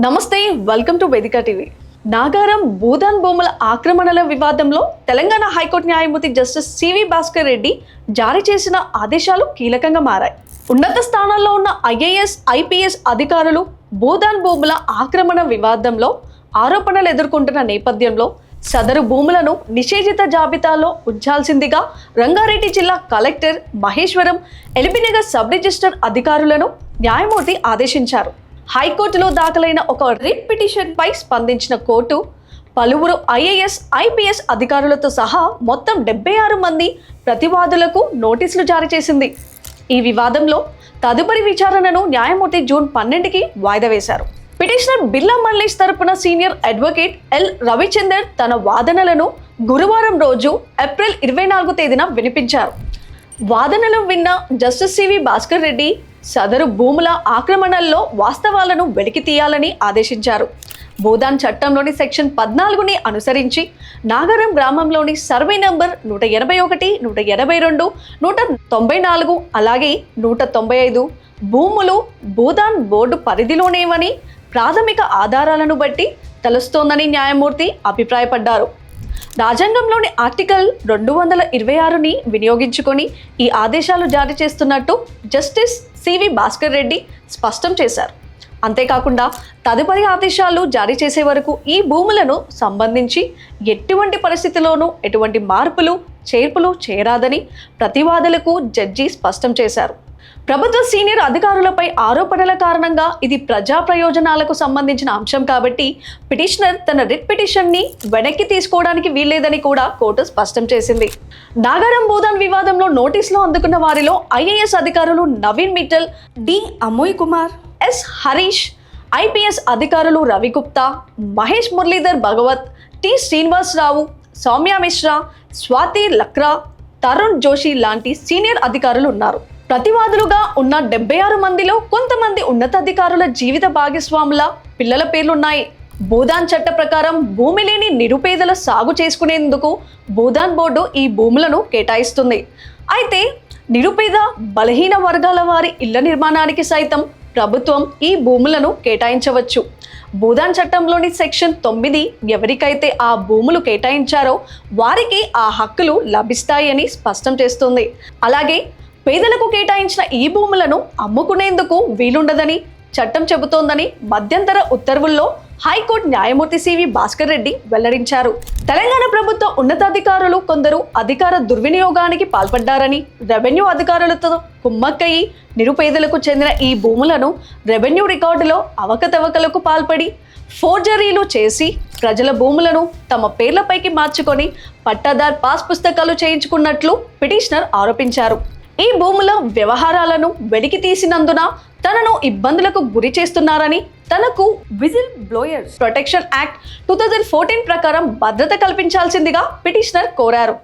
నమస్తే, welcome to వేదిక TV. Nagaram Bhoodan భూముల ఆక్రమణల వివాదంలో తెలంగాణ హైకోర్టు న్యాయమూర్తి జస్టిస్ సివి భాస్కర్ రెడ్డి జారీ చేసిన ఆదేశాలు కీలకంగా మారాయి. ఉన్నత స్థానాల్లో ఉన్న ఐఏఎస్, ఐపీఎస్ అధికారులు భూదాన్ భూముల ఆక్రమణ వివాదంలో ఆరోపణలు ఎదుర్కొంటున్న నేపథ్యంలో సదరు భూములను నిషేధిత జాబితాలో ఉంచాల్సిందిగా రంగారెడ్డి జిల్లా collector Maheshwaram, LB Nagar sub register అధికారులను న్యాయమూర్తి ఆదేశించారు. హైకోర్టులో దాఖలైన ఒక రిట్ పిటిషన్ పై స్పందించిన కోర్టు పలువురు ఐఏఎస్, ఐపీఎస్ అధికారులతో సహా మొత్తం 76 మంది ప్రతివాదులకు నోటీసులు జారీ చేసింది. ఈ వివాదంలో తదుపరి విచారణను న్యాయమూర్తి జూన్ 12కి వాయిదా వేశారు. పిటిషనర్ బిర్లా మల్లేష్ తరపున సీనియర్ అడ్వకేట్ ఎల్ రవిచందర్ తన వాదనలను గురువారం రోజు ఏప్రిల్ 24 తేదీన వినిపించారు. వాదనలు విన్న జస్టిస్ సివి భాస్కర్ రెడ్డి సదరు భూముల ఆక్రమణల్లో వాస్తవాలను వెలికి తీయాలని ఆదేశించారు. భూదాన్ చట్టంలోని సెక్షన్ 14ని అనుసరించి నాగారం గ్రామంలోని సర్వే నంబర్ 181, 182, 194 అలాగే 195 భూములు భూదాన్ బోర్డు పరిధిలోనేవని ప్రాథమిక ఆధారాలను బట్టి తెలుస్తోందని న్యాయమూర్తి అభిప్రాయపడ్డారు. రాజ్యాంగంలోని ఆర్టికల్ 226ని వినియోగించుకొని ఈ ఆదేశాలు జారీ చేస్తున్నట్టు జస్టిస్ సివి భాస్కర్ రెడ్డి స్పష్టం చేశారు. అంతేకాకుండా తదుపరి ఆదేశాలు జారీ చేసే వరకు ఈ భూములను సంబంధించి ఎటువంటి పరిస్థితిలోనూ ఎటువంటి మార్పులు, చేర్పులు చేయరాదని ప్రతివాదులకు జడ్జి స్పష్టం చేశారు. ప్రభుత్వ సీనియర్ అధికారులపై ఆరోపణల కారణంగా ఇది ప్రజా ప్రయోజనాలకు సంబంధించిన అంశం కాబట్టి పిటిషనర్ తన రిట్ పిటిషన్ని వెనక్కి తీసుకోవడానికి వీల్లేదని కూడా కోర్టు స్పష్టం చేసింది. నాగారం భూదాన్ వివాదంలో నోటీసులు అందుకున్న వారిలో ఐఏఎస్ అధికారులు Naveen Mittal, D Amoy Kumar, S Harish, IPS అధికారులు రవిగుప్తా, మహేష్ మురళీధర్ భగవత్, టి శ్రీనివాసరావు, సౌమ్య మిశ్రా, స్వాతి లక్రా, తరుణ్ జోషి లాంటి సీనియర్ అధికారులు ఉన్నారు. ప్రతివాదులుగా ఉన్న 76 మందిలో కొంతమంది ఉన్నతాధికారుల జీవిత భాగస్వాముల పిల్లల పేర్లున్నాయి. భూదాన్ చట్ట ప్రకారం భూమి లేని నిరుపేదల సాగు చేసుకునేందుకు భూదాన్ బోర్డు ఈ భూములను కేటాయిస్తుంది. అయితే నిరుపేద, బలహీన వర్గాల వారి ఇళ్ల నిర్మాణానికి సైతం ప్రభుత్వం ఈ భూములను కేటాయించవచ్చు. భూదాన్ చట్టంలోని సెక్షన్ 9 ఎవరికైతే ఆ భూములు కేటాయించారో వారికి ఆ హక్కులు లభిస్తాయని స్పష్టం చేస్తుంది. అలాగే పేదలకు కేటాయించిన ఈ భూములను అమ్ముకునేందుకు వీలుండదని చట్టం చెబుతోందని మధ్యంతర ఉత్తర్వుల్లో హైకోర్టు న్యాయమూర్తి సివి భాస్కర్ రెడ్డి వెల్లడించారు. తెలంగాణ ప్రభుత్వ ఉన్నతాధికారులు కొందరు అధికార దుర్వినియోగానికి పాల్పడ్డారని, రెవెన్యూ అధికారులతో కుమ్మక్కయి నిరుపేదలకు చెందిన ఈ భూములను రెవెన్యూ రికార్డులో అవకతవకలకు పాల్పడి ఫోర్జరీలు చేసి ప్రజల భూములను తమ పేర్లపైకి మార్చుకొని పట్టాదార్ పాస్ పుస్తకాలు చేయించుకున్నట్లు పిటిషనర్ ఆరోపించారు. ఈ భూముల వ్యవహారాలను వెలికి తీసినందున తనను ఇబ్బందులకు గురి చేస్తున్నారని, తనకు విజిల్ బ్లోయర్స్ ప్రొటెక్షన్ యాక్ట్ 2014 ప్రకారం భద్రత కల్పించాల్సిందిగా పిటిషనర్ కోరారు.